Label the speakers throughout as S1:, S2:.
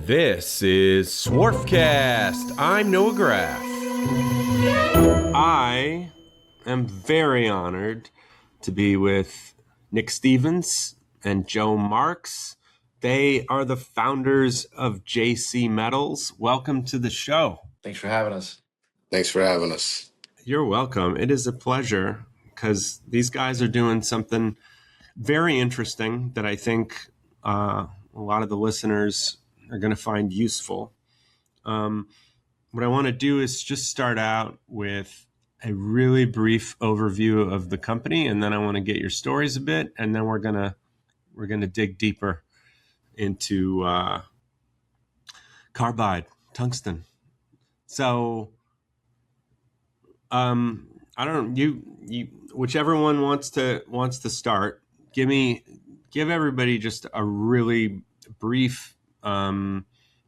S1: This is Swarfcast. I'm Noah Graff. I am very honored to be with Nick Stevens and Joe Marks. They are the founders of JC Metals. Welcome to the show.
S2: Thanks for having us.
S3: Thanks for having us.
S1: You're welcome. It is a pleasure because these guys are doing something very interesting that I think a lot of the listeners are going to find useful. What I want to do is just start out with a really brief overview of the company, and then I want to get your stories a bit, and then we're gonna dig deeper into carbide, tungsten. So, I don't know, you whichever one wants to start. Give everybody just a really brief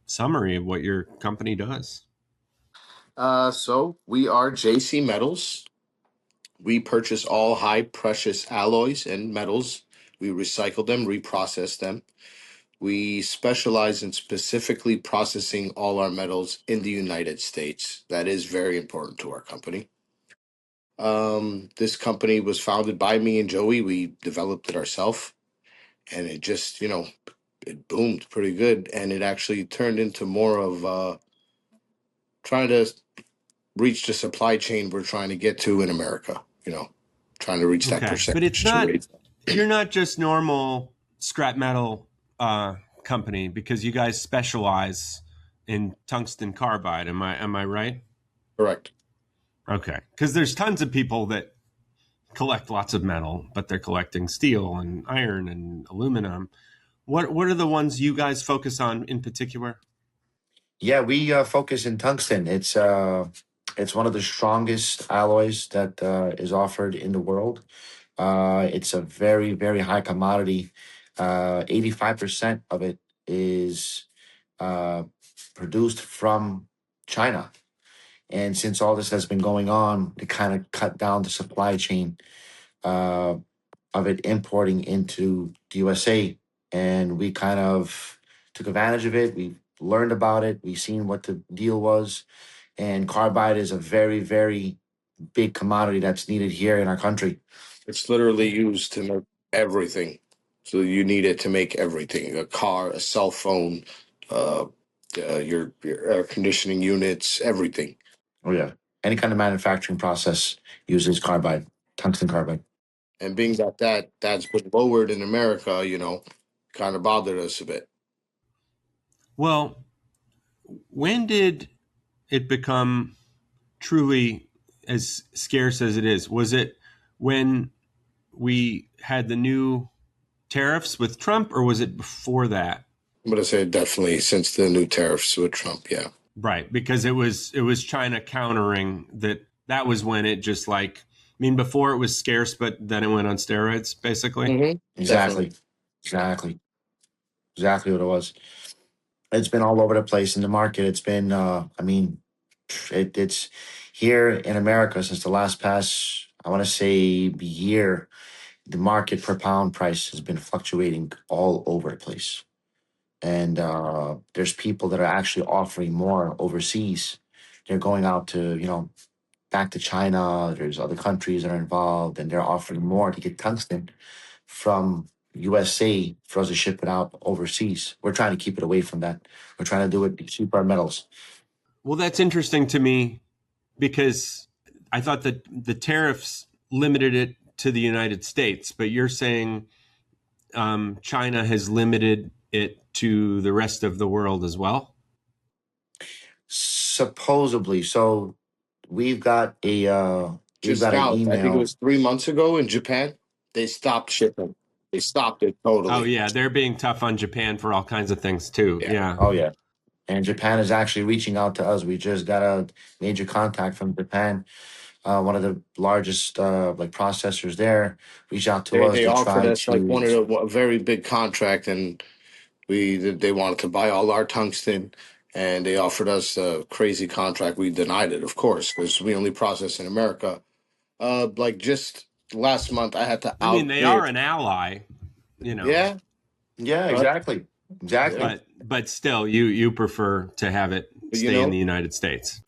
S1: summary of what your company does.
S3: So we are JC Metals. We purchase all high precious alloys and metals. We recycle them, reprocess them. We specialize in specifically processing all our metals in the United States. That is very important to our company. This company was founded by me and Joey. We developed it ourselves, and it just, it boomed pretty good. And it actually turned into more of trying to reach the supply chain we're trying to get to in America, trying to reach that percentage.
S1: But it's not, you're not just normal scrap metal company, because you guys specialize in tungsten carbide. Am I right?
S3: Correct.
S1: Okay. Because there's tons of people that collect lots of metal, but they're collecting steel and iron and aluminum. What are the ones you guys focus on in particular?
S2: Yeah, we focus in tungsten. It's one of the strongest alloys that is offered in the world. It's a very, very high commodity. 85% of it is produced from China. And since all this has been going on, to kind of cut down the supply chain of it importing into the USA. And we kind of took advantage of it. We learned about it. We've seen what the deal was. And carbide is a very, very big commodity that's needed here in our country.
S3: It's literally used to make everything. So you need it to make everything: a car, a cell phone, your air conditioning units, everything.
S2: Oh, yeah. Any kind of manufacturing process uses carbide, tungsten carbide.
S3: And being that's been lowered in America, kind of bothered us a bit.
S1: Well, when did it become truly as scarce as it is? Was it when we had the new tariffs with Trump, or was it before that?
S3: I'm going to say definitely since the new tariffs with Trump, yeah.
S1: Right, because it was China countering that. That was when it just before it was scarce, but then it went on steroids, basically.
S3: Mm-hmm.
S2: Exactly what it was. It's been all over the place in the market. It's been, it's here in America since the last I want to say year. The market per pound price has been fluctuating all over the place. And there's people that are actually offering more overseas. They're going out to, back to China. There's other countries that are involved, and they're offering more to get tungsten from USA for us to ship it out overseas. We're trying to keep it away from that. We're trying to do it to keep our metals.
S1: Well, that's interesting to me because I thought that the tariffs limited it to the United States, but you're saying China has limited it to the rest of the world as well?
S3: Supposedly. So
S2: we've got an email.
S3: I think it was 3 months ago in Japan. They stopped shipping. They stopped it totally.
S1: Oh, yeah. They're being tough on Japan for all kinds of things, too. Yeah.
S2: Oh, yeah. And Japan is actually reaching out to us. We just got a major contact from Japan. One of the largest processors there reached out to us.
S3: They offered us a very big contract, and they wanted to buy all our tungsten, and they offered us a crazy contract. We denied it, of course, because we only process in America. Just last month, I had to
S1: they are an ally,
S3: Yeah.
S2: Yeah, exactly.
S1: But But still, you prefer to have it
S3: But you
S1: stay in
S3: know,
S1: the United States.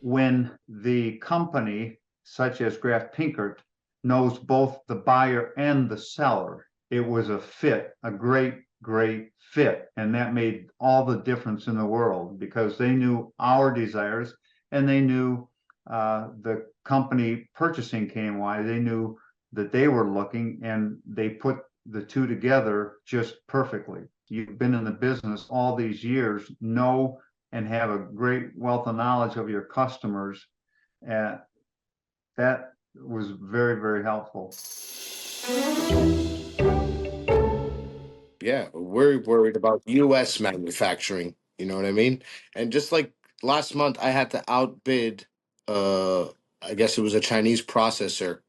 S4: When the company, such as Graf Pinkert, knows both the buyer and the seller, it was a fit, a great, great fit. And that made all the difference in the world because they knew our desires and they knew the company purchasing KNY. They knew that they were looking and they put the two together just perfectly. You've been in the business all these years, know and have a great wealth of knowledge of your customers. And that was very, very helpful.
S3: yeah, we're worried about U.S. manufacturing. You know what I mean? And just like last month, I had to outbid, I guess it was a Chinese processor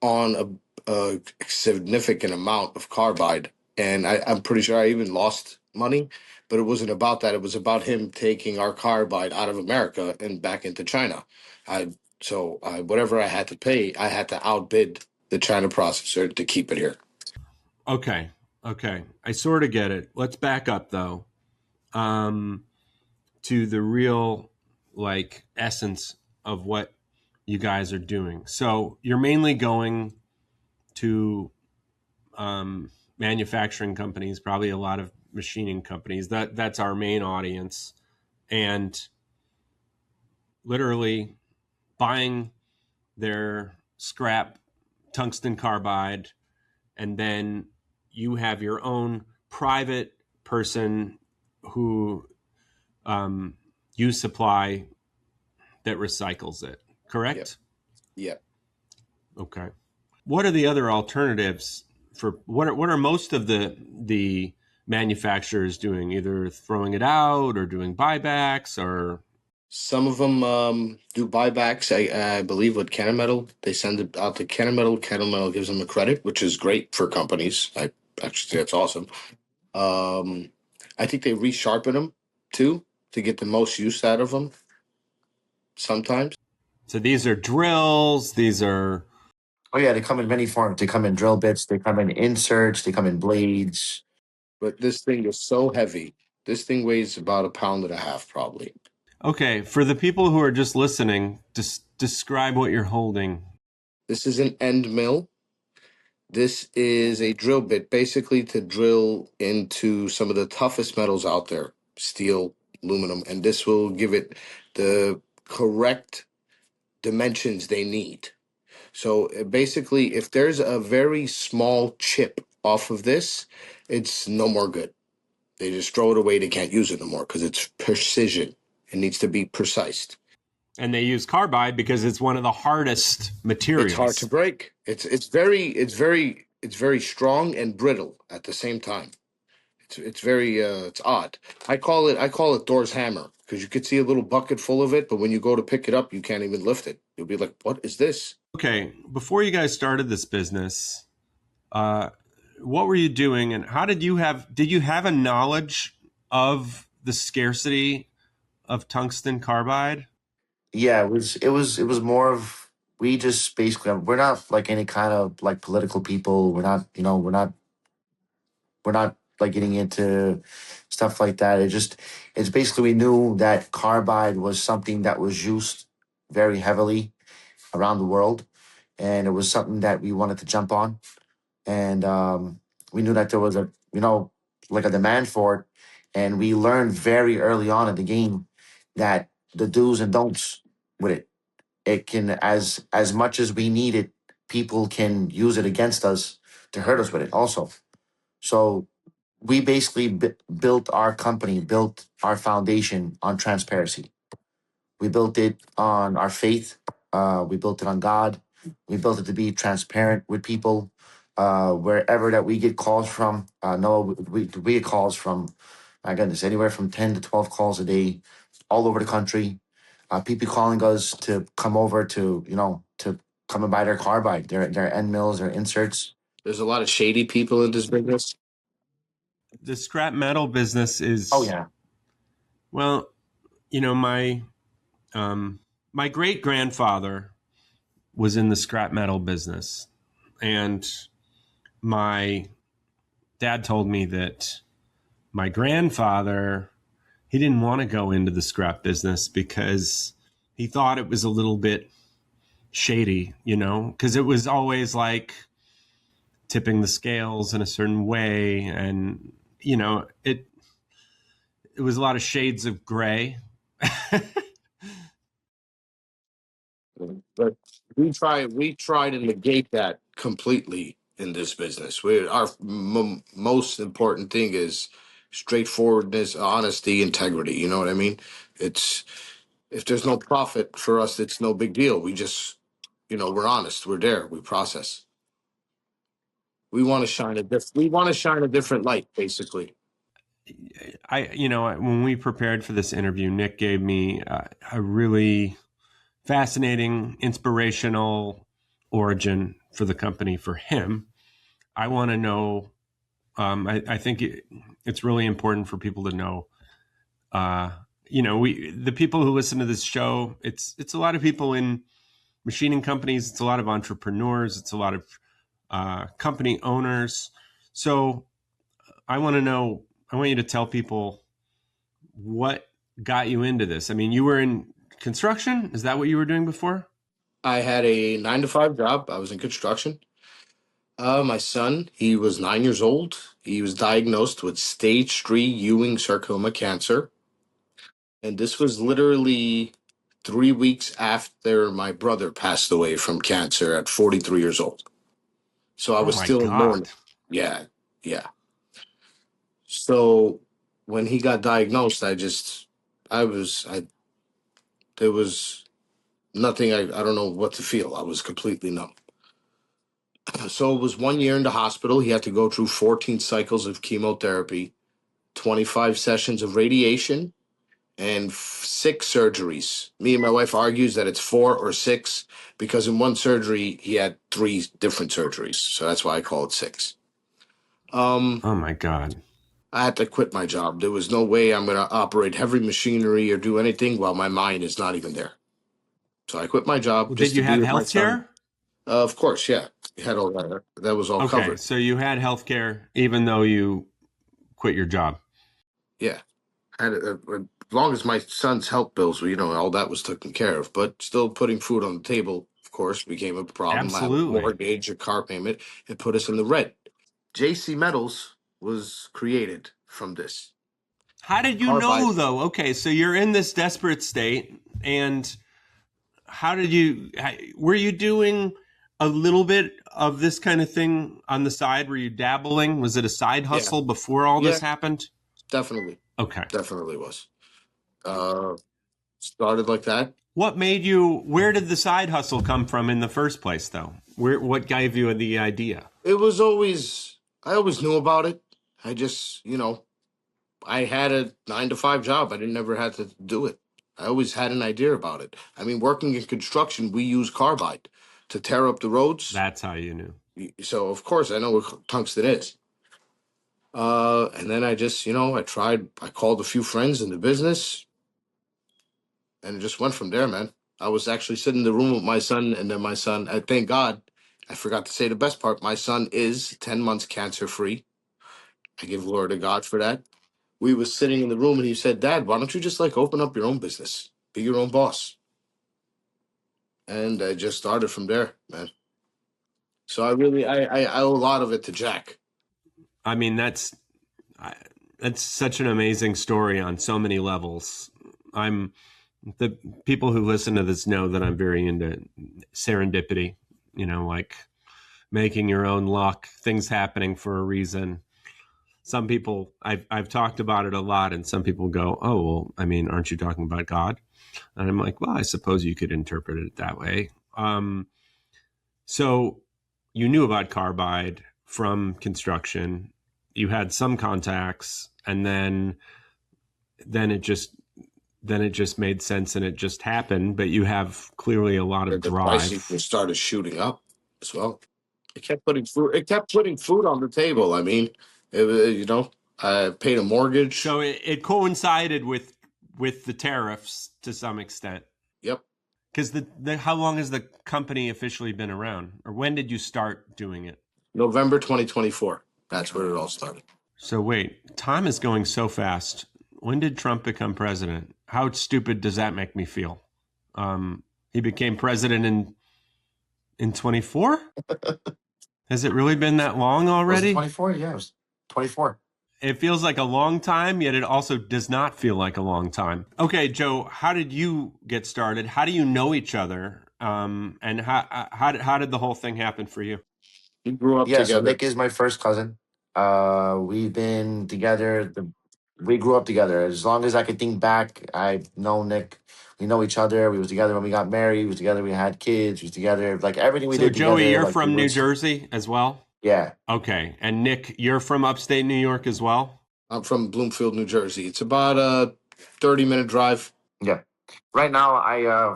S3: on a significant amount of carbide, and I'm pretty sure I even lost money. But it wasn't about that. It was about him taking our carbide out of America and back into China. Whatever I had to pay, I had to outbid the China processor to keep it here.
S1: Okay. Okay. I sort of get it. Let's back up though, to the real like essence of what you guys are doing. So you're mainly going to manufacturing companies, probably a lot of machining companies. That's our main audience, and literally buying their scrap tungsten carbide, and then you have your own private person who you supply that recycles it.
S3: Yep.
S1: Correct?
S3: Yep.
S1: Okay. What are the other alternatives for what are most of the manufacturers doing? Either throwing it out or doing buybacks or
S3: Some of them do buybacks. I believe with Kennametal, they send it out to Kennametal. Kennametal gives them a credit, which is great for companies. I actually think that's awesome. Um, I think they resharpen them too to get the most use out of them. Sometimes,
S1: so these are drills, these are
S2: Oh yeah, they come in many forms. They come in drill bits. They come in inserts. They come in blades.
S3: but this thing is so heavy. This thing weighs about a pound and a half, probably.
S1: okay. For the people who are just listening, just describe what you're holding.
S3: This is an end mill. This is a drill bit, basically to drill into some of the toughest metals out there, steel, aluminum, and this will give it the correct dimensions they need. So basically, if there's a very small chip off of this, it's no more good. They just throw it away. They can't use it no more because it's precision. It needs to be precise.
S1: And they use carbide because it's one of the hardest
S3: It's hard to
S1: materials.
S3: break. It's very strong and brittle at the same time. It's very it's odd. I call it Thor's hammer because you could see a little bucket full of it, but when you go to pick it up, you can't even lift it. You'll be like, "What is this?"
S1: Okay, before you guys started this business, uh, what were you doing, and how did you have a knowledge of the scarcity of tungsten carbide?
S2: Yeah, it was more of we just basically we're not like any kind of like political people. We're not like getting into stuff like that. It's basically we knew that carbide was something that was used very heavily around the world, and it was something that we wanted to jump on, and we knew that there was a like a demand for it, and we learned very early on in the game that the do's and don'ts with it. It can as much as we need it, people can use it against us to hurt us with it also. So we basically built our company, built our foundation on transparency. We built it on our faith. We built it on God. We built it to be transparent with people. Wherever that we get calls from, no, we get calls from, my goodness, anywhere from 10 to 12 calls a day, all over the country. People calling us to come over to come and buy their carbide, their end mills, their inserts.
S3: There's a lot of shady people in this business.
S1: The scrap metal business
S2: Oh
S1: is
S2: yeah,
S1: well, you know, my great grandfather was in the scrap metal business, and my dad told me that my grandfather, he didn't want to go into the scrap business because he thought it was a little bit shady, because it was always like tipping the scales in a certain way. And, it was a lot of shades of gray.
S3: But we try to negate that completely in this business. Our most important thing is straightforwardness, honesty, integrity. You know what I mean? It's if there's no profit for us, it's no big deal. We just, we're honest. We're there. We process. We want to shine a different light, basically.
S1: When we prepared for this interview, Nick gave me a really fascinating, inspirational origin for the company for him. I want to know. I think it's really important for people to know. The people who listen to this show, it's a lot of people in machining companies. It's a lot of entrepreneurs. It's a lot of company owners. So I want to know. I want you to tell people what got you into this. I mean, you were in construction. Is that what you were doing before?
S3: I had a 9 to 5 job. I was in construction. My son, he was 9 years old. He was diagnosed with stage 3 Ewing sarcoma cancer. And this was literally 3 weeks after my brother passed away from cancer at 43 years old. So I
S1: Oh
S3: was
S1: my
S3: still in mourning.
S1: God.
S3: Yeah, yeah. So when he got diagnosed, there was nothing, I don't know what to feel. I was completely numb. So it was 1 year in the hospital. He had to go through 14 cycles of chemotherapy, 25 sessions of radiation, and 6 surgeries. Me and my wife argues that it's 4 or 6 because in one surgery he had 3 different surgeries. So that's why I call it 6.
S1: Oh my God.
S3: I had to quit my job. There was no way I'm going to operate heavy machinery or do anything while my mind is not even there. So I quit my job
S1: Well,
S3: just
S1: did
S3: to
S1: you
S3: be
S1: have
S3: with my
S1: health
S3: son.
S1: care?
S3: Of course, yeah. Had all that. That was all
S1: Okay,
S3: covered.
S1: so you had health care even though you quit your job.
S3: Yeah. As long as my son's health bills, all that was taken care of. But still, putting food on the table, of course, became a problem. I have a
S1: Absolutely.
S3: mortgage, a car payment, it put us in the red. JC Metals was created from this.
S1: How did you
S3: Carbide.
S1: know though? Okay, so you're in this desperate state, and were you doing a little bit of this kind of thing on the side? Were you dabbling? Was it a side
S3: Yeah,
S1: hustle before all
S3: yeah,
S1: this happened?
S3: definitely,
S1: Okay.
S3: definitely was. Uh, Started like that.
S1: Where did the side hustle come from in the first place though? What gave you the idea?
S3: It was always, I always knew about it. I just, I had a 9 to 5 job. I didn't never had to do it. I always had an idea about it. I mean, working in construction, we use carbide to tear up the roads.
S1: That's how you knew.
S3: So of course I know what tungsten is. And then I just, I called a few friends in the business and it just went from there, man. I was actually sitting in the room with my son, and then my son, I thank God, I forgot to say the best part. My son is 10 months cancer free. I give glory to God for that. We was sitting in the room and he said, Dad, why don't you just like open up your own business? Be your own boss. And I just started from there, man. So I owe a lot of it to Jack.
S1: I mean, that's such an amazing story on so many levels. The people who listen to this know that I'm very into serendipity, like making your own luck, things happening for a reason. Some people, I've talked about it a lot, and some people go, oh, well, I mean, aren't you talking about God? And I'm like, well, I suppose you could interpret it that way. So you knew about carbide from construction. You had some contacts, and then it just made sense and it just happened. But you have clearly a lot of
S3: The pricing
S1: drive.
S3: just started shooting up as well. It kept putting food. It kept putting food on the table. I mean, I paid a mortgage.
S1: So it coincided with the tariffs to some extent.
S3: Yep.
S1: Because how long has the company officially been around, or when did you start doing it?
S3: November 2024. That's where it all started.
S1: So wait, time is going so fast. When did Trump become president? How stupid does that make me feel? He became president in 24? Has it really been that long
S2: Was it
S1: already?
S2: 24? Yeah, it was 24.
S1: It feels like a long time, yet it also does not feel like a long time. Okay, Joe, how did you get started? How do you know each other? And how did the whole thing happen for you?
S3: We grew up
S2: Yeah, so
S3: together.
S2: Nick is my first cousin. We've been together. We grew up together. As long as I could think back, I've known Nick. We know each other. We was together when we got married. We was together. We had kids. We was together. Like everything we
S1: So,
S2: did
S1: Joey,
S2: together.
S1: you're
S2: Like it
S1: from New
S2: was.
S1: Jersey as well?
S2: Yeah,
S1: Okay. And Nick, you're from upstate New York as well?
S3: I'm from Bloomfield, New Jersey. It's about a 30-minute drive.
S2: yeah. Right now, I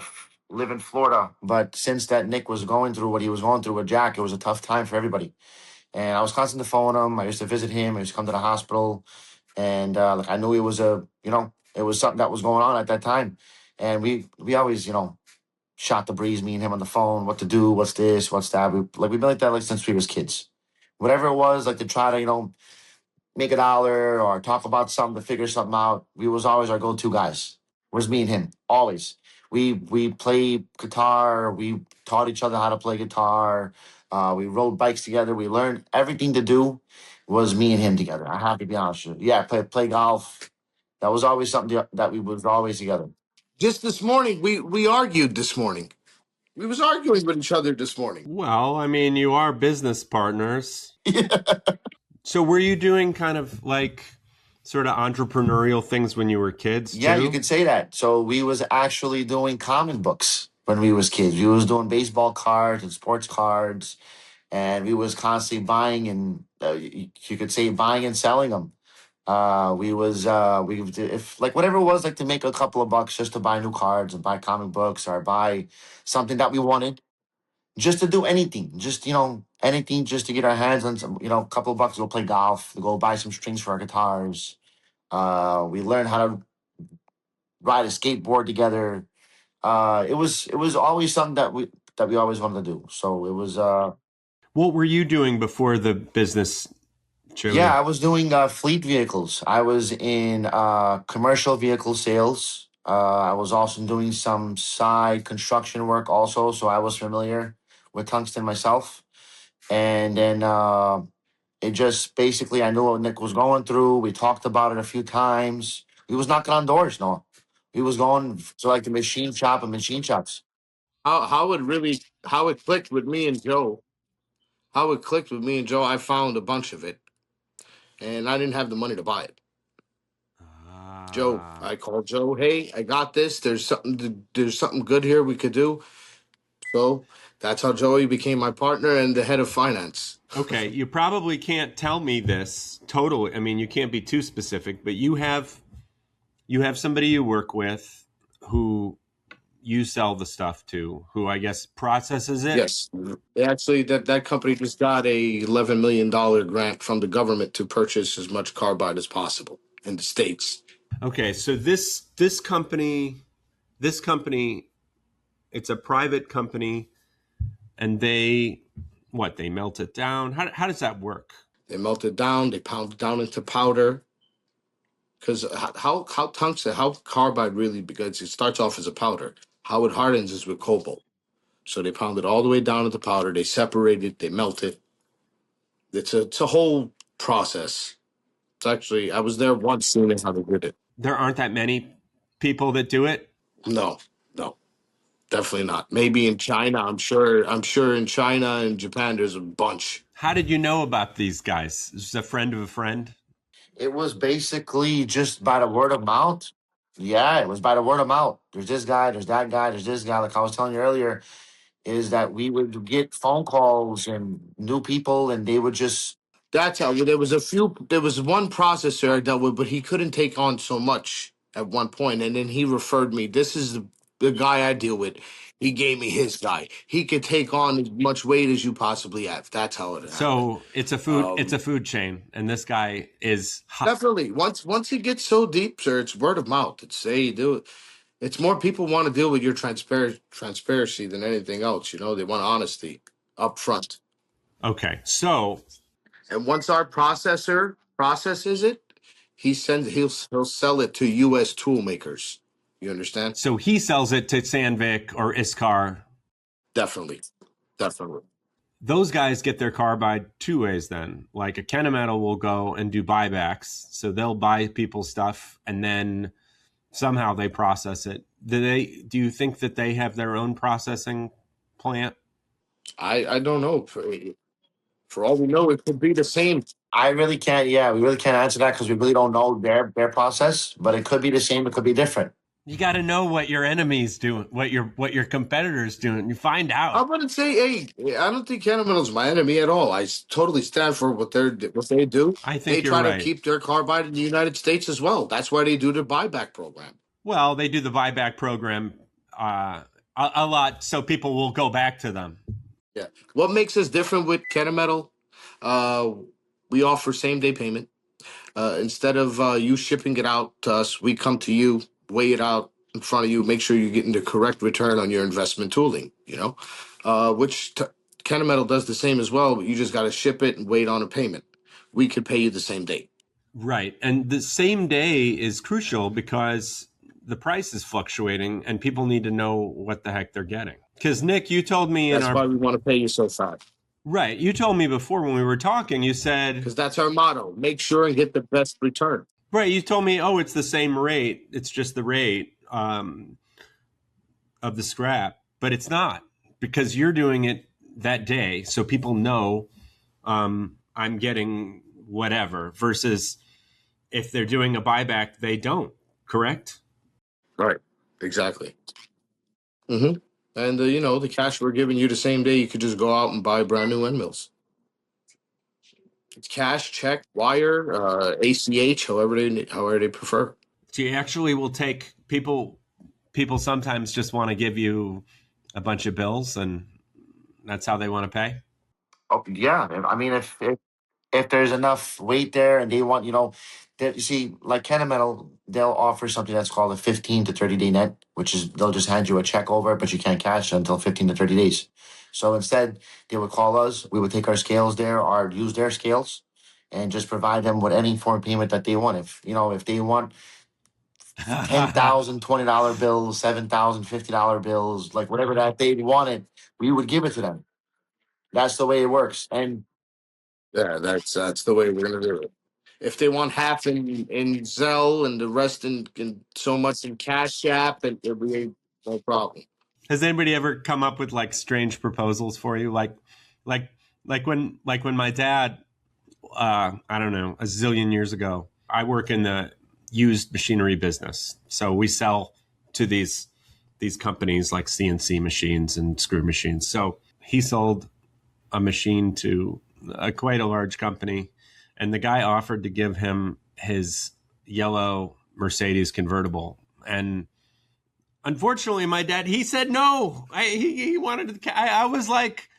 S2: live in Florida, but since that Nick was going through what he was going through with Jack, it was a tough time for everybody. And I was constantly phoning him. I used to visit him. I used to come to the hospital, and like I knew it was it was something that was going on at that time. And we always shot the breeze, me and him on the phone, what to do, what's this, what's that. We've been like that like since we was kids. Whatever it was, like to try to make a dollar or talk about something to figure something out. We was always our go-to guys. Was me and him always. We played guitar. We taught each other how to play guitar. We rode bikes together. We learned everything to do. Was me and him together. I have to be honest with you. Yeah, play golf. That was always something that we was always together.
S3: Just this morning, we argued this morning. We was arguing with each other this morning.
S1: Well, I mean, you are business partners.
S2: Yeah,
S1: So, were you doing kind of like sort of entrepreneurial things when you were kids
S2: you
S1: too?
S2: could say that. So we was actually doing comic books when we was kids. We was doing baseball cards and sports cards, and we was constantly buying and you could say buying and selling them. We if like whatever it was like to make a couple of bucks just to buy new cards and buy comic books or buy something that we wanted, just to do anything, just anything just to get our hands on some a couple of bucks to go play golf, to go buy some strings for our guitars. We learned how to ride a skateboard together. It was always something that we always wanted to do. So it was
S1: What were you doing before the business,
S2: yeah,
S1: Joey?
S2: I was doing fleet vehicles. I was in commercial vehicle sales. I was also doing some side construction work also, so I was familiar with tungsten myself. And then it just basically I knew what Nick was going through. We talked about it a few times. We was knocking on doors, no. We was going to like the machine shop and machine shops.
S3: How it clicked with me and Joe. How it clicked with me and Joe, I found a bunch of it, and I didn't have the money to buy it. Joe,
S1: Ah.
S3: I called Joe. Hey, I got this. There's something good here we could do. So that's how Joey became my partner and the head of finance.
S1: Okay, you probably can't tell me this totally. I mean, you can't be too specific, but you have somebody you work with who you sell the stuff to, who I guess processes it.
S3: Yes, actually, that company just got a $11 million grant from the government to purchase as much carbide as possible in the states.
S1: Okay, so this company, it's a private company, and they melt it down. How does that work?
S3: They melt it down. They pound it down into powder. Because how tungsten, how carbide really, because it starts off as a powder. How it hardens is with cobalt. So they pound it all the way down into powder. They separate it. They melt it. It's a whole process. It's actually I was there once seeing how they did it.
S1: There aren't that many people that do it.
S3: No, no, definitely not. Maybe in China. I'm sure in China and Japan there's a bunch.
S1: How did you know about these guys? Is this a friend of a friend?
S2: It was basically just by the word of mouth. Yeah, it was by the word of mouth. There's this guy, there's that guy, there's this guy. Like I was telling you earlier, is that we would get phone calls and new people, and they would just
S3: That's how there was a few. There was one processor I dealt with, but he couldn't take on so much at one point, and then he referred me. This is the guy I deal with. He gave me his guy. He could take on as much weight as you possibly have. That's how it happened.
S1: So it's a food chain, and this guy is hot.
S3: Definitely. Once he gets so deep, sir, it's word of mouth. It's say you do it. It's more people want to deal with your transparency than anything else. They want honesty up front.
S1: Okay, so
S3: And once our processor processes it, he'll sell it to U.S. tool makers. You understand?
S1: he sells it to Sandvik or Iskar.
S3: Definitely, definitely.
S1: Those guys get their carbide two ways then. Like a Kennametal will go and do buybacks. So they'll buy people's stuff and then somehow they process it. Do you think that they have their own processing plant?
S3: I don't know. For all we know, it could be the same.
S2: I really can't. Yeah, we really can't answer that because we really don't know their process. But it could be the same. It could be different.
S1: You got to know what your enemy's doing, what your competitors doing. You find
S3: I
S1: out.
S3: wouldn't say, hey, I don't think Kennametal's my enemy at all. totally stand for what they do.
S1: I
S3: They
S1: think you're
S3: try to
S1: right.
S3: keep their carbide in the United States as well. That's why they do their buyback program.
S1: Well, they do the buyback program a lot, so people will go back to them.
S3: Yeah. What makes us different with Kennametal? Uh, we offer same day payment. Instead of you shipping it out to us, we come to you, weigh it out in front of you, make sure you're getting the correct return on your investment tooling. Which Kennametal does the same as well, but you just got to ship it and wait on a payment. We could pay you the same day.
S1: Right. And the same day is crucial because the price is fluctuating and people need to know what the heck they're getting. Because Nick, you told me
S3: That's why we want to pay you so fast.
S1: Right. You told me before when we were talking, you said,
S3: Because that's our motto: make sure and get the best return.
S1: right. You told me, oh, it's the same rate. It's just the rate of the scrap, but it's not because you're doing it that day. So people know I'm getting whatever versus if they're doing a buyback, they don't. Correct?
S3: Right. Exactly. Mm-hmm. And the cash we're giving you the same day, you could just go out and buy brand new windmills. It's cash, check, wire, ACH, however they prefer.
S1: So you actually will take people. People sometimes just want to give you a bunch of bills, and that's how they want to pay.
S2: Oh, yeah. I mean, if there's enough weight there and they want, you see, like Kennametal, they'll offer something that's called a 15 to 30-day net, which is they'll just hand you a check over, but you can't cash it until 15 to 30 days. So instead, they would call us, we would take our scales there or use their scales and just provide them with any form of payment that they want. If they want 10,000 $20 bills, 7,000 $50 bills, like whatever that they wanted, we would give it to them. That's the way it works. And
S3: Yeah, that's the way we're gonna do it. If they want half in Zelle and the rest in so much in Cash App, and it'll be no problem.
S1: Has anybody ever come up with like strange proposals for you, like when my dad, I don't know, a zillion years ago? I work in the used machinery business, so we sell to these companies like CNC machines and screw machines. So he sold a machine to quite a large company, and the guy offered to give him his yellow Mercedes convertible. And unfortunately, my dad, he said no. He wanted to. I was like,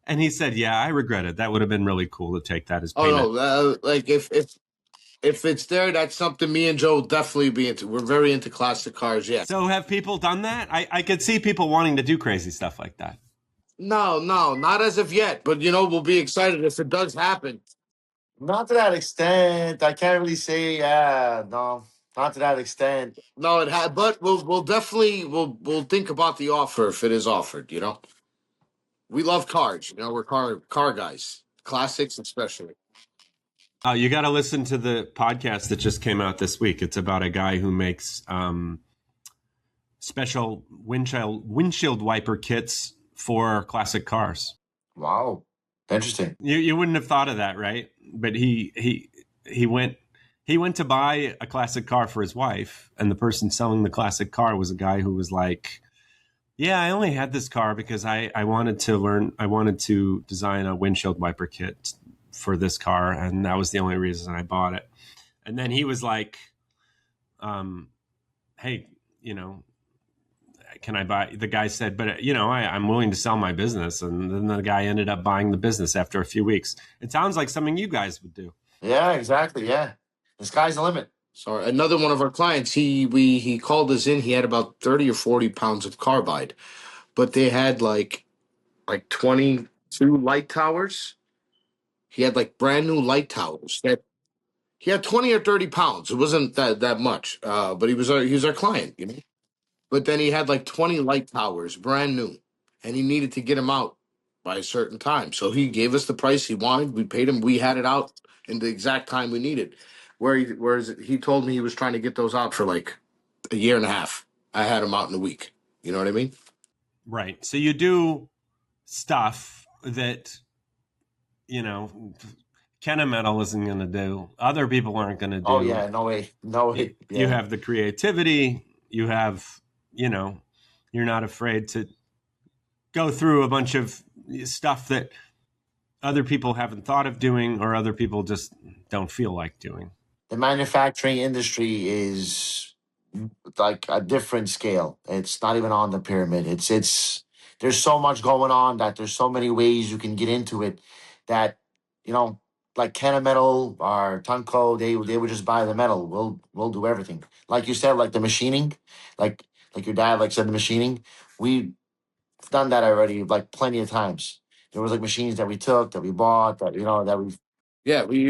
S1: and he said, yeah, I regret it. That would have been really cool to take that as payment.
S3: Oh no, like if it's there, that's something me and Joe will definitely be into. We're very into classic cars. Yeah.
S1: So have people done that? I could see people wanting to do crazy stuff like that.
S3: No, not as of yet. But we'll be excited if it does happen.
S2: not to that extent. I can't really say, yeah, no, not to that extent.
S3: No, it had, but we'll definitely we'll think about the offer if it is offered. We love cars. We're car guys, classics especially.
S1: You got to listen to the podcast that just came out this week. It's about a guy who makes special windshield wiper kits for classic cars.
S2: Wow, interesting.
S1: You wouldn't have thought of that, right? But he went to buy a classic car for his wife, and the person selling the classic car was a guy who was like, yeah, I only had this car because I wanted to design a windshield wiper kit for this car, and that was the only reason I bought it. And then he was like, hey, can I buy? The guy said, but I'm willing to sell my business. And then the guy ended up buying the business after a few weeks. It sounds like something you guys would do.
S2: Yeah, exactly. Yeah, the sky's the limit.
S3: So another one of our clients, he called us in. He had about 30 or 40 pounds of carbide, but they had like 22 light towers He had like brand new light towers that he had 20 or 30 pounds. It wasn't that much, but he was our client, you know. But then he had like 20 light towers, brand new, and he needed to get them out by a certain time. So he gave us the price he wanted. We paid him. We had it out in the exact time we needed. Whereas he told me he was trying to get those out for like a year and a half. I had them out in a week. You know what I mean?
S1: Right. So you do stuff that, you know, Kennametal isn't going to do. Other people aren't going to
S2: Oh
S1: do.
S2: yeah, no way, no way.
S1: You
S2: Yeah,
S1: have the creativity. You have, you know, you're not afraid to go through a bunch of stuff that other people haven't thought of doing or other people just don't feel like doing.
S2: the manufacturing industry is like a different scale. It's not even on the pyramid. It's there's so much going on that there's so many ways you can get into it that you know like Kennametal or Tunco, they would just buy the metal. We'll do everything. Like you said, like the machining, like like your dad like said the machining. We've done that already like plenty of times. There was like machines that we took that we bought that you know that we
S3: Yeah, we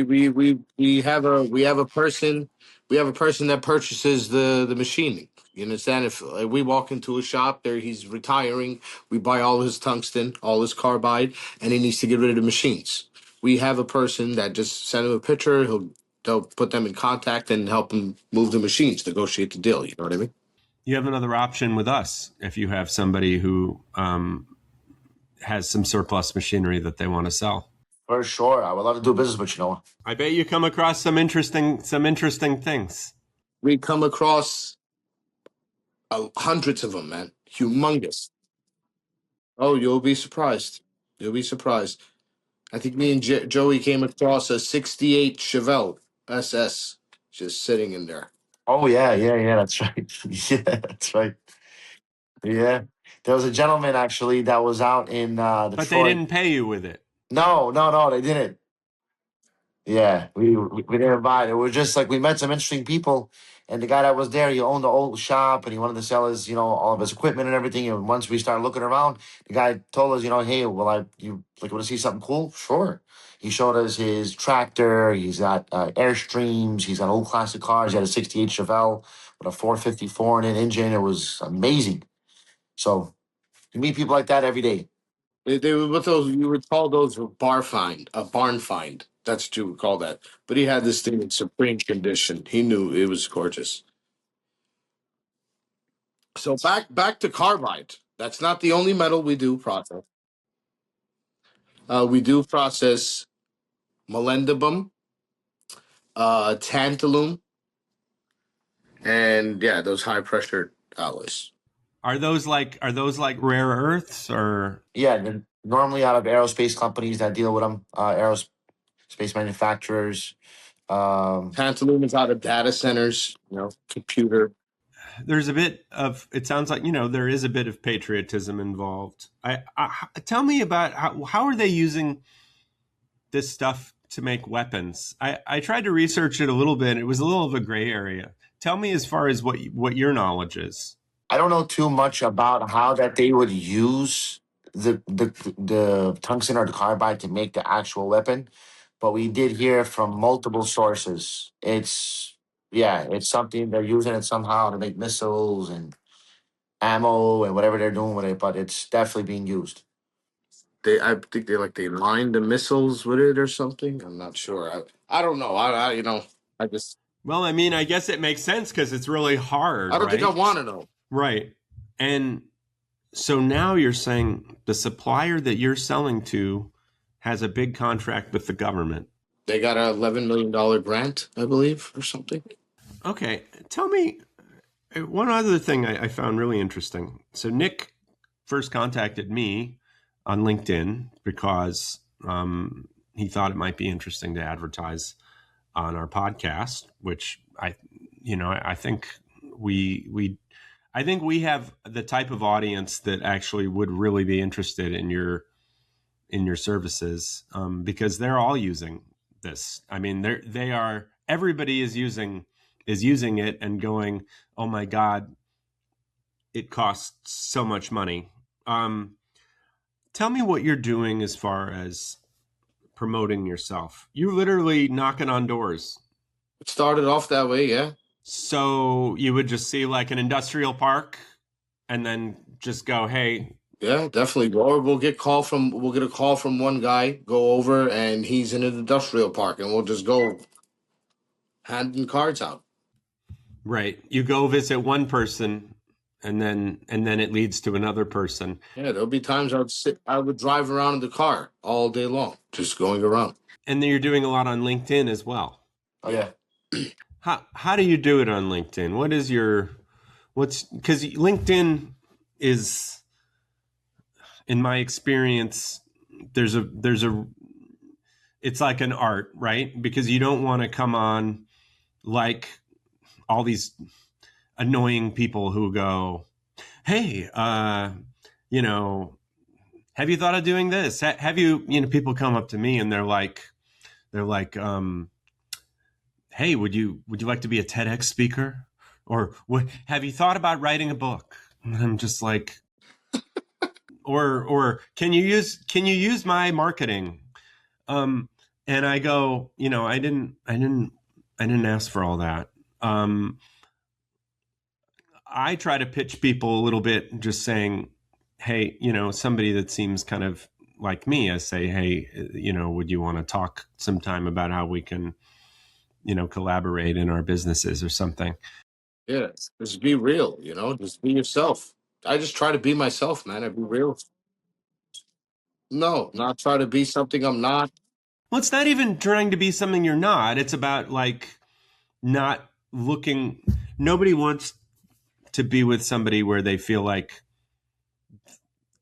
S3: have a person that purchases the machine. You understand? If we walk into a shop, there he's retiring, we buy all his tungsten, all his carbide, and he needs to get rid of the machines. We have a person that just send him a picture. They'll put them in contact and help him move the machines, negotiate the deal. You know what I mean?
S1: You have another option with us if you have somebody who has some surplus machinery that they want to sell.
S2: for sure. I would love to do business with you, Noah.
S1: I bet you come across some interesting things.
S3: We come across hundreds of them, man. Humongous. Oh, you'll be surprised. You'll be surprised. I think me and Joey came across a '68 Chevelle SS just sitting in there.
S2: Oh yeah. That's right. Yeah, that's right. Yeah, there was a gentleman actually that was out in
S1: But they
S2: Detroit.
S1: didn't pay you with it.
S2: No, they didn't. Yeah, we didn't buy it. It was just like we met some interesting people, and the guy that was there, he owned the old shop, and he wanted to sell his, you know, all of his equipment and everything. And once we started looking around, the guy told us, you know, hey, well, you like want to see something cool? Sure. He showed us his tractor. He's got Airstreams. He's got old classic cars. He had a '68 Chevelle with a 454 in an engine. It was amazing. So you meet people like that every day.
S3: They were what those you would call those were a barn find. That's what you would call that. But he had this thing in supreme condition. He knew it was gorgeous. So back to carbide. That's not the only metal we do process. We do process molybdenum, tantalum, and yeah, those high pressure alloys.
S1: Are those like rare earths or
S2: Yeah, they're normally out of aerospace companies that deal with them, aerospace manufacturers. Um,
S3: Tantalum is out of data centers, you know, computer.
S1: there's a bit of it sounds like there is a bit of patriotism involved. Tell me about how are they using this stuff to make weapons? I tried to research it a little bit. It was a little of a gray area. Tell me as far as what your knowledge is.
S2: I don't know too much about how that they would use the tungsten or the carbide to make the actual weapon, but we did hear from multiple sources. It's yeah, it's something they're using it somehow to make missiles and ammo and whatever they're doing with it, but it's definitely being used.
S3: I think they lined the missiles with it or something. I'm not sure. I don't know. I you know I just
S1: Well, I mean, I guess it makes sense because it's really hard,
S3: I don't think I
S1: right?
S3: want to know.
S1: Right. And so now you're saying the supplier that you're selling to has a big contract with the government.
S3: They got a $11 million grant, I believe, or something.
S1: Okay. Tell me one other thing I found really interesting. So Nick first contacted me on LinkedIn because he thought it might be interesting to advertise on our podcast, which I think we have the type of audience that actually would really be interested in your services because they're all using this. I mean, everybody is using it and going, oh my God, it costs so much money. Tell me what you're doing as far as promoting yourself? You're literally knocking on doors.
S3: It started off that way, yeah.
S1: So you would just see like an industrial park and then just go, hey.
S3: Yeah, definitely. Or we'll get a call from one guy, go over, and he's in an industrial park, and we'll just go handing cards out.
S1: Right. You go visit one person and then it leads to another person.
S3: Yeah, there'll be times I would drive around in the car all day long, just going around.
S1: And then you're doing a lot on LinkedIn as well.
S2: Oh yeah.
S1: How do you do it on LinkedIn? Because LinkedIn is, in my experience, it's like an art, right? Because you don't want to come on like all these annoying people who go, hey, have you thought of doing this? Have you, people come up to me and they're like, hey, would you like to be a TEDx speaker? Or have you thought about writing a book? And I'm just like, or can you use my marketing? And I go, I didn't ask for all that. I try to pitch people a little bit, just saying, hey, somebody that seems kind of like me. I say, hey, would you want to talk sometime about how we can, collaborate in our businesses or something?
S3: Yeah, just be real, just be yourself. I just try to be myself, man. I be real. No, not try to be something I'm not.
S1: Well, it's not even trying to be something you're not. It's about like not looking. Nobody wants to be with somebody where they feel like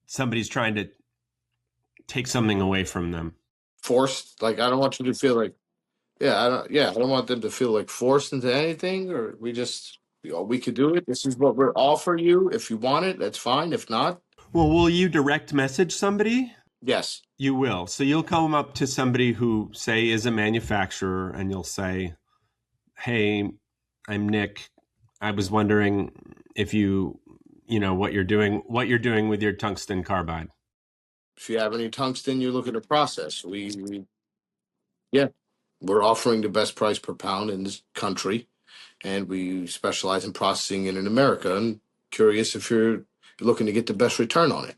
S1: somebody's trying to take something away from them.
S3: Forced. Like I don't want you to feel like, I don't want them to feel like forced into anything. Or we could do it. This is what we're offering you. If you want it, that's fine. If not,
S1: Well, will you direct message somebody?
S3: yes.
S1: You will. So you'll come up to somebody who, say, is a manufacturer, and you'll say, hey, I'm Nick. I was wondering if what you're doing with your tungsten carbide.
S3: If you have any tungsten you're looking to process, yeah, we're offering the best price per pound in this country, and we specialize in processing it in America. And curious if you're looking to get the best return on it.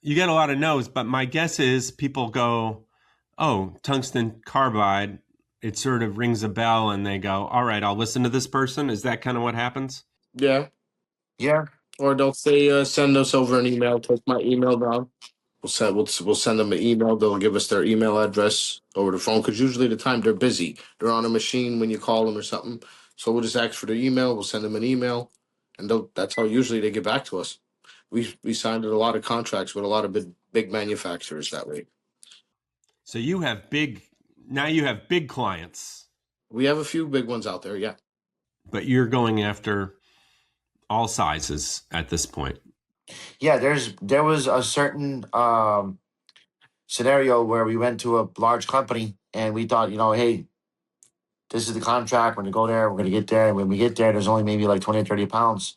S1: You get a lot of no's, but my guess is people go, oh, tungsten carbide. It sort of rings a bell and they go, all right, I'll listen to this person. Is that kind of what happens?
S3: Yeah.
S2: Yeah.
S3: Or they'll say, send us over an email, take my email down. We'll send them an email. They'll give us their email address over the phone because usually the time they're busy. They're on a machine when you call them or something. So we'll just ask for their email. We'll send them an email, and that's how usually they get back to us. We signed a lot of contracts with a lot of big manufacturers that way.
S1: So you have big clients.
S3: We have a few big ones out there, yeah.
S1: But you're going after all sizes at this point.
S2: Yeah, there was a certain scenario where we went to a large company and we thought, hey, this is the contract. We're gonna go there. We're gonna get there. And when we get there, there's only maybe like 20 or 30 pounds.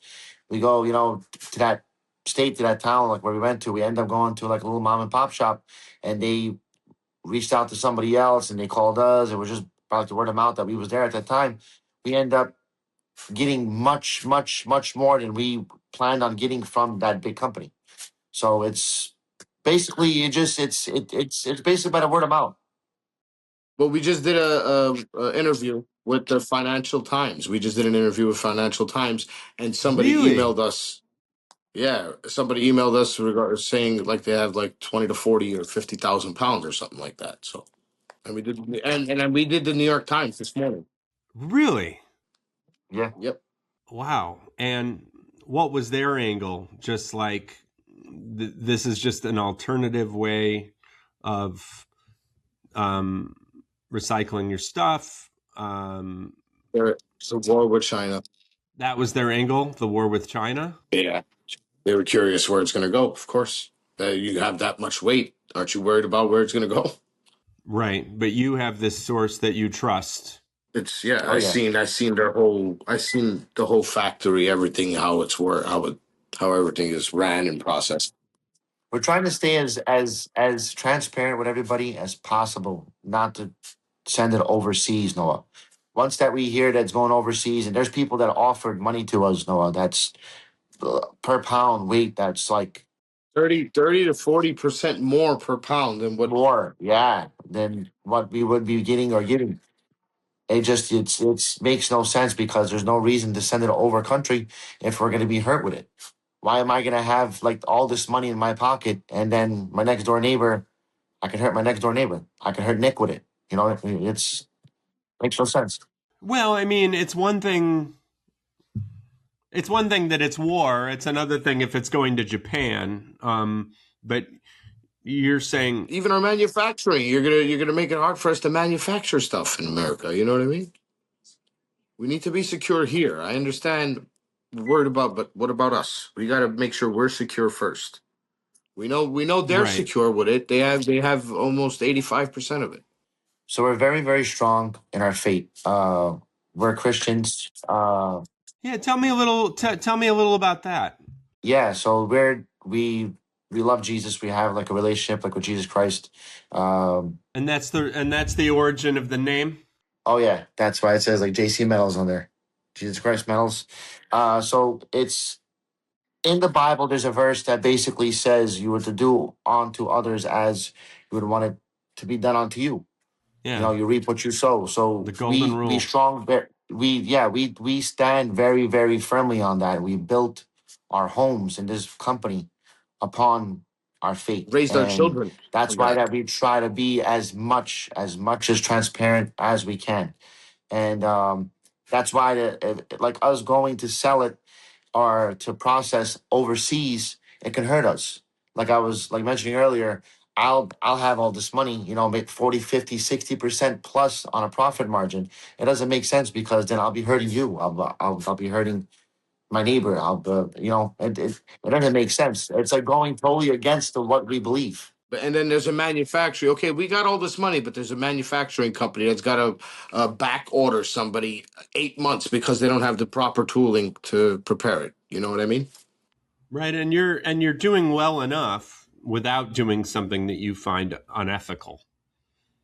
S2: We go, to that state, to that town, like where we went to. We end up going to like a little mom and pop shop, and they reached out to somebody else, and they called us. It was just about the word of mouth that we was there at that time. We end up getting much, much, much more than we planned on getting from that big company. So it's basically it's basically by the word of mouth.
S3: Well, we just did a interview with the Financial Times. We just did an interview with Financial Times, and somebody
S1: Really?
S3: emailed us. Yeah, somebody emailed us saying like they have like 20 to 40 or 50,000 pounds or something like that. So, and we did, and we did the New York Times this morning.
S1: Really?
S2: Yeah.
S3: Yep.
S1: Wow. And what was their angle? Just like this is just an alternative way of recycling your stuff.
S3: It's a war with China.
S1: That was their angle, the war with China?
S3: Yeah. They were curious where it's going to go, of course. You have that much weight. Aren't you worried about where it's going to go?
S1: Right. But you have this source that you trust.
S3: It's yeah.
S2: Oh, yeah.
S3: I seen the whole factory, everything, how everything is ran and processed.
S2: We're trying to stay as transparent with everybody as possible, not to send it overseas, Noah. Once that we hear that's going overseas, and there's people that offered money to us, Noah, that's per pound weight, that's like
S3: 30 to 40% more per pound than what.
S2: more, yeah, than what we would be getting or giving. It's makes no sense because there's no reason to send it over country if we're going to be hurt with it. Why am I going to have like all this money in my pocket and then my next door neighbor, I can hurt my next door neighbor. I can hurt Nick with it. You know, it's makes no sense.
S1: Well, I mean, it's one thing. It's one thing that it's war. It's another thing if it's going to Japan. But you're saying
S3: Even our manufacturing, you're gonna make it hard for us to manufacture stuff in America. You know what I mean? We need to be secure here. I understand worried about, but what about us? We got to make sure we're secure first. We know they're
S1: right?
S3: secure with it. They have almost 85% of it.
S2: So we're very, very strong in our faith. We're Christians.
S1: Yeah, tell me a little. Tell me a little about that.
S2: Yeah, so we love Jesus. We have like a relationship like with Jesus Christ.
S1: And that's the origin of the name.
S2: Oh yeah, that's why it says like JC Metals on there, Jesus Christ Metals. So it's in the Bible. There's a verse that basically says you were to do unto others as you would want it to be done unto you. You know,
S1: Yeah,
S2: you reap what you sow. So
S1: the golden
S2: we
S1: rule.
S2: strong. We stand very very firmly on that. We built our homes in this company upon our faith,
S3: Raised our
S2: and
S3: children
S2: that's
S3: on
S2: why
S3: that.
S2: that we try to be as much as transparent as we can, and that's why like us going to sell it or to process overseas, it can hurt us. Like I was like mentioning earlier, I'll have all this money, you know, make 40, 50, 60% plus on a profit margin. It doesn't make sense because then I'll be hurting you. I'll be hurting my neighbor. It doesn't make sense. It's like going totally against what we believe.
S3: And then there's a manufacturer. Okay, we got all this money, but there's a manufacturing company that's got to back order somebody 8 months because they don't have the proper tooling to prepare it. You know what I mean?
S1: Right, and you're doing well enough without doing something that you find unethical.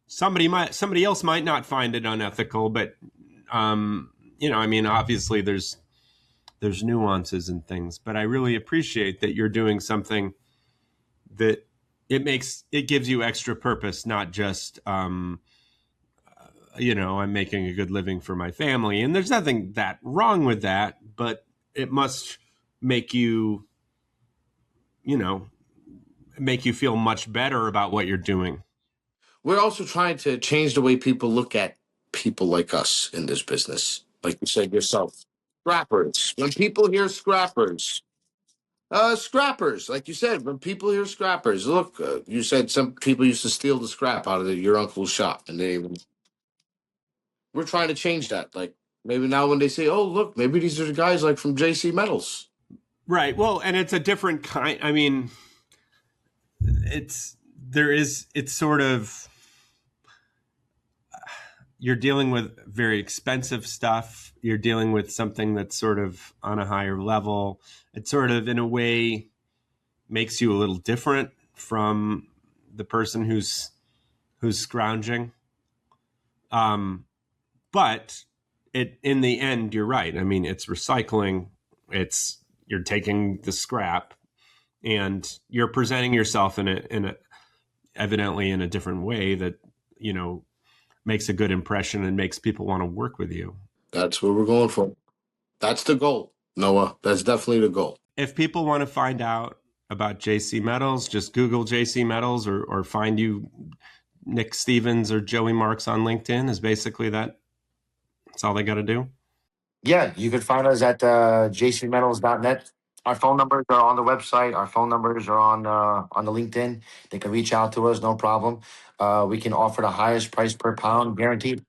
S1: Somebody else might not find it unethical, but I mean, obviously there's nuances and things, but I really appreciate that you're doing something that it gives you extra purpose, not just I'm making a good living for my family, and there's nothing that wrong with that, but it must make you you know make you feel much better about what you're doing.
S3: We're also trying to change the way people look at people like us in this business. Like you said yourself, scrappers. When people hear scrappers, like you said, when people hear scrappers, look, you said some people used to steal the scrap out of your uncle's shop, and we're trying to change that. Like maybe now when they say, "Oh, look, maybe these are the guys like from JC Metals."
S1: Right. Well, and it's a different kind. I mean, it's sort of, you're dealing with very expensive stuff. You're dealing with something that's sort of on a higher level. It sort of, in a way, makes you a little different from the person who's scrounging. But in the end, you're right. I mean, it's recycling. You're taking the scrap and you're presenting yourself in a evidently in a different way that makes a good impression and makes people want to work with you.
S3: That's what we're going for. That's the goal, Noah. That's definitely the goal.
S1: If people want to find out about JC Metals, just Google JC Metals or find you Nick Stevens or Joey Marks on LinkedIn. Is basically that. That's all they got to do.
S2: Yeah, you can find us at jcmetals.net. Our phone numbers are on the website. Our phone numbers are on the LinkedIn. They can reach out to us, no problem. We can offer the highest price per pound, guaranteed.